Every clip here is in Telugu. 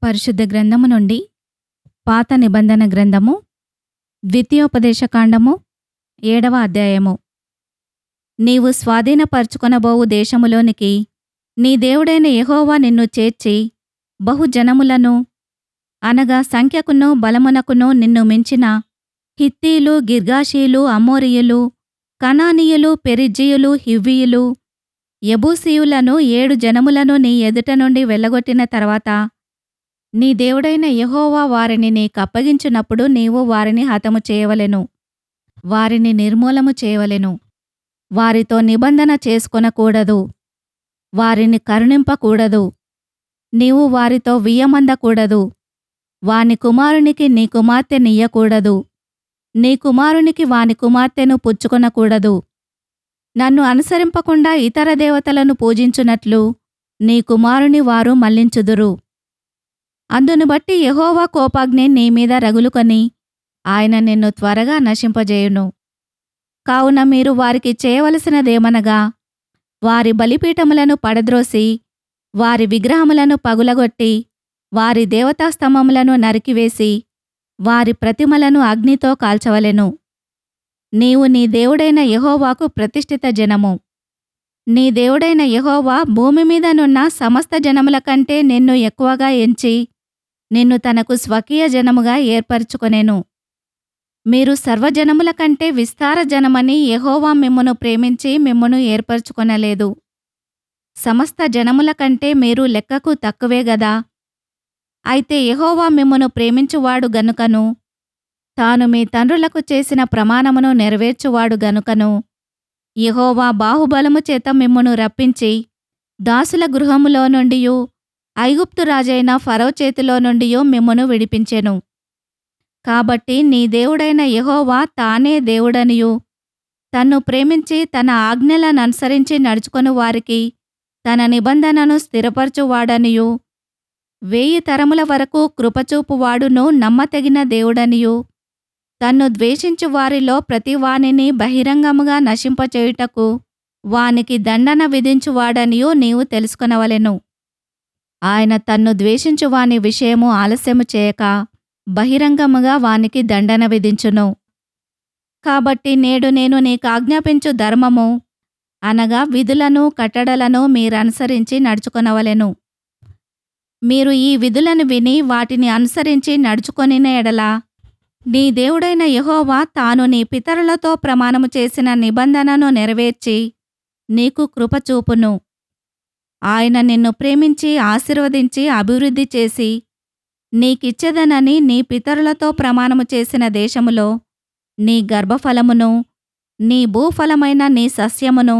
పరిశుద్ధ గ్రంథము నుండి పాత నిబంధన గ్రంథము ద్వితీయోపదేశకాండము 7వ అధ్యాయము. నీవు స్వాధీనపరచుకొనబోవు దేశములోనికి నీ దేవుడైన యెహోవా నిన్ను చేర్చి బహుజనములను అనగా సంఖ్యకును బలమునకును నిన్ను మించిన హిత్తీలు, గిర్గాషీలు, అమోరీయులు, కనానీయులు, పెరిజ్జీయులు, హివ్వీయులు, యెబూసీయులను 7 జనములను నీ ఎదుట నుండి వెళ్ళగొట్టిన తర్వాత నీ దేవుడైన యెహోవా వారిని నీకప్పగించినప్పుడు నీవు వారిని హతము చేయవలెను, వారిని నిర్మూలము చేయవలెను. వారితో నిబంధన చేసుకొనకూడదు, వారిని కరుణింపకూడదు. నీవు వారితో వియ్యమందకూడదు. వాని కుమారునికి నీ కుమార్తె నియ్యకూడదు, నీ కుమారునికి వాని కుమార్తెను పుచ్చుకొనకూడదు. నన్ను అనుసరింపకుండా ఇతర దేవతలను పూజించునట్లు నీ కుమారుని వారు మళ్లించుదురు. అందును బట్టి యెహోవా కోపాగ్ని నీ మీద రగులుకొని ఆయన నిన్ను త్వరగా నశింపజేయును. కావున మీరు వారికి చేయవలసినదేమనగా, వారి బలిపీఠములను పడద్రోసి వారి విగ్రహములను పగులగొట్టి వారి దేవతాస్తంభములను నరికివేసి వారి ప్రతిమలను అగ్నితో కాల్చవలెను. నీవు నీ దేవుడైన యెహోవాకు ప్రతిష్ఠిత జనము. నీ దేవుడైన యెహోవా భూమి మీదనున్న సమస్త జనముల కంటే నిన్ను ఎక్కువగా ఎంచి నిన్ను తనకు స్వకీయ జనముగా ఏర్పరచుకొనెను. మీరు సర్వజనముల కంటే విస్తార జనమని యెహోవా మిమ్మును ప్రేమించి మిమ్మును ఏర్పరచుకొనలేదు. సమస్త జనముల కంటే మీరు లెక్కకు తక్కువే గదా. అయితే యెహోవా మిమ్మును ప్రేమించువాడు గనుకను, తాను మీ తండ్రులకు చేసిన ప్రమాణమును నెరవేర్చువాడు గనుకను, యెహోవా బాహుబలము చేత మిమ్మును రప్పించి దాసుల గృహములో నుండియు ఐగుప్తు రాజైన ఫరో చేతిలో నుండియు మిమ్మును విడిపించెను. కాబట్టి నీ దేవుడైన యెహోవా తానే దేవుడనియు, తన్ను ప్రేమించి తన ఆజ్ఞలననుసరించి నడుచుకొను వారికి తన నిబంధనను స్థిరపరచువాడనియు, 1000 తరముల వరకు కృపచూపువాడును నమ్మతగిన దేవుడనియు, తన్ను ద్వేషించు వారిలో ప్రతి వానిని బహిరంగముగా నశింపచేయుటకు వానికి దండన విధించువాడనియు నీవు తెలుసుకొనవలెను. ఆయన తన్ను ద్వేషించు వాని విషయము ఆలస్యము చేయక బహిరంగముగా వానికి దండన విధించును. కాబట్టి నేడు నేను నీకాజ్ఞాపించు ధర్మము అనగా విధులను కట్టడలను మీరనుసరించి నడుచుకొనవలెను. మీరు ఈ విధులను విని వాటిని అనుసరించి నడుచుకొనిన ఎడల నీ దేవుడైన యెహోవా తాను నీ పితరులతో ప్రమాణము చేసిన నిబంధనను నెరవేర్చి నీకు కృపచూపును. ఆయన నిన్ను ప్రేమించి ఆశీర్వదించి అభివృద్ధి చేసి నీకిచ్చెదనని నీ పితరులతో ప్రమాణము చేసిన దేశములో నీ గర్భఫలమును, నీ భూఫలమైన నీ సస్యమును,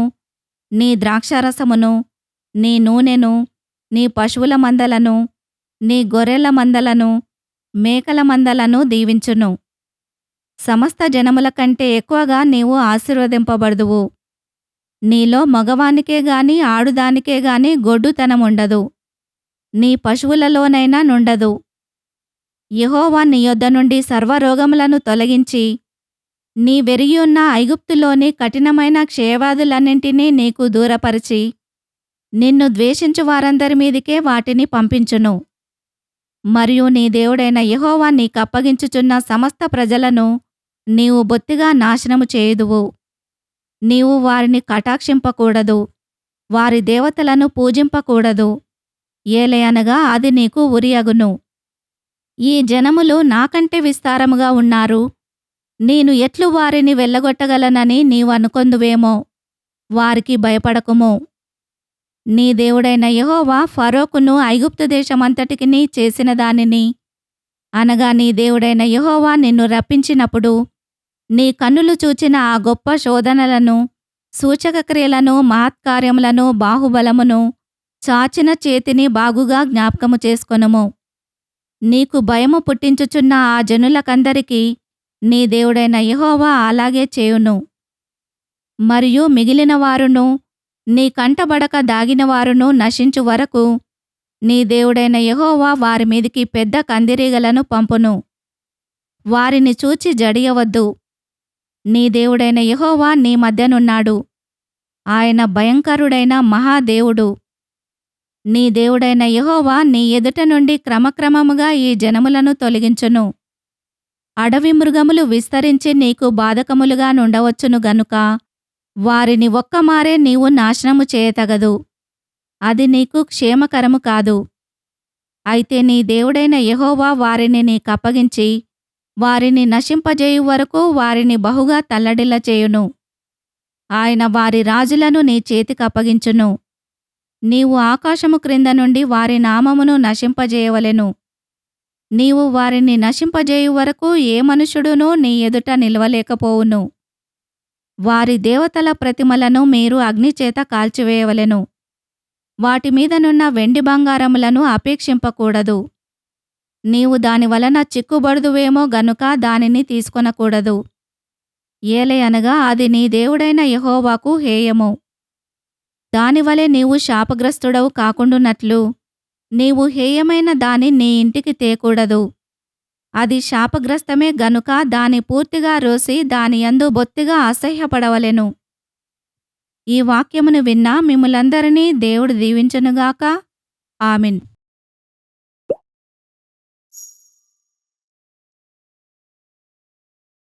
నీ ద్రాక్షారసమును, నీ నూనెను, నీ పశువుల మందలను, నీ గొర్రెల మందలను, మేకల మందలను దీవించును. సమస్త జనముల కంటే ఎక్కువగా నీవు ఆశీర్వదింపబడుదువు. నీలో మగవానికే గాని ఆడుదానికే గాని గొడ్డుతనముండదు, నీ పశువులలోనైనా నుండదు. యెహోవా నీ యొద్ద నుండి సర్వరోగములను తొలగించి నీ వెరిగియున్న ఐగుప్తులోని కఠినమైన క్షయవ్యాధులన్నింటినీ నీకు దూరపరిచి నిన్ను ద్వేషించు వారందరి మీదికే వాటిని పంపించును. మరియు నీ దేవుడైన యెహోవా నీకప్పగించుచున్న సమస్త ప్రజలను నీవు బొత్తిగా నాశనము చేయుదువు. నీవు వారిని కటాక్షింపకూడదు, వారి దేవతలను పూజింపకూడదు, ఏలయనగా అది నీకు ఉరియగును. ఈ జనములు నాకంటే విస్తారముగా ఉన్నారు, నేను ఎట్లు వారిని వెళ్ళగొట్టగలనని నీవనుకొందువేమో. వారికి భయపడకుము. నీ దేవుడైన యెహోవా ఫరోకును ఐగుప్తు దేశమంతటికిని చేసిన దానిని అనగా నీ దేవుడైన యెహోవా నిన్ను రప్పించినప్పుడు నీ కన్నులు చూచిన ఆ గొప్ప శోధనలను, సూచకక్రియలను, మహత్కార్యములను, బాహుబలమును, చాచిన చేతిని బాగుగా జ్ఞాపకము చేసుకొనుము. నీకు భయము పుట్టించుచున్న ఆ జనులకందరికీ నీ దేవుడైన యెహోవా అలాగే చేయును. మరియు మిగిలిన వారును నీ కంటబడక దాగినవారును నశించు వరకు నీ దేవుడైన యెహోవా వారి మీదికి పెద్ద కందిరీగలను పంపును. వారిని చూచి జడియవద్దు. నీ దేవుడైన యెహోవా నీ మధ్యనున్నాడు. ఆయన భయంకరుడైన మహాదేవుడు. నీ దేవుడైన యెహోవా నీ ఎదుట నుండి క్రమక్రమముగా ఈ జనములను తొలగించును. అడవి మృగములు విస్తరించి నీకు బాధకములుగా నుండవచ్చును గనుక వారిని ఒక్కమారే నీవు నాశనము చేయతగదు. అది నీకు క్షేమకరము కాదు. అయితే నీ దేవుడైన యెహోవా వారిని నీకప్పగించి వారిని నశింపజేయు వరకు వారిని బహుగా తల్లడిల్ల చేయును. ఆయన వారి రాజులను నీ చేతికప్పగించును. నీవు ఆకాశము క్రింద నుండి వారి నామమును నశింపజేయవలెను. నీవు వారిని నశింపజేయు వరకు ఏ మనుషుడునూ నీ ఎదుట నిలవలేకపోవును. వారి దేవతల ప్రతిమలను మీరు అగ్నిచేత కాల్చివేయవలెను. వాటి మీదనున్న వెండి బంగారములను అపేక్షింపకూడదు. నీవు దానివలన చిక్కుబడుదువేమో గనుక దానిని తీసుకొనకూడదు. ఏలయనగా అది నీ దేవుడైన యెహోవాకు హేయము. దానివలె నీవు శాపగ్రస్తుడవు కాకుండునట్లు నీవు హేయమైన దాని నీ ఇంటికి తేకూడదు. అది శాపగ్రస్తమే గనుక దాని పూర్తిగా రోసి దానియందు బొత్తిగా అసహ్యపడవలెను. ఈ వాక్యమును విన్న మిమ్ములందరినీ దేవుడు దీవించునుగాక. ఆమేన్.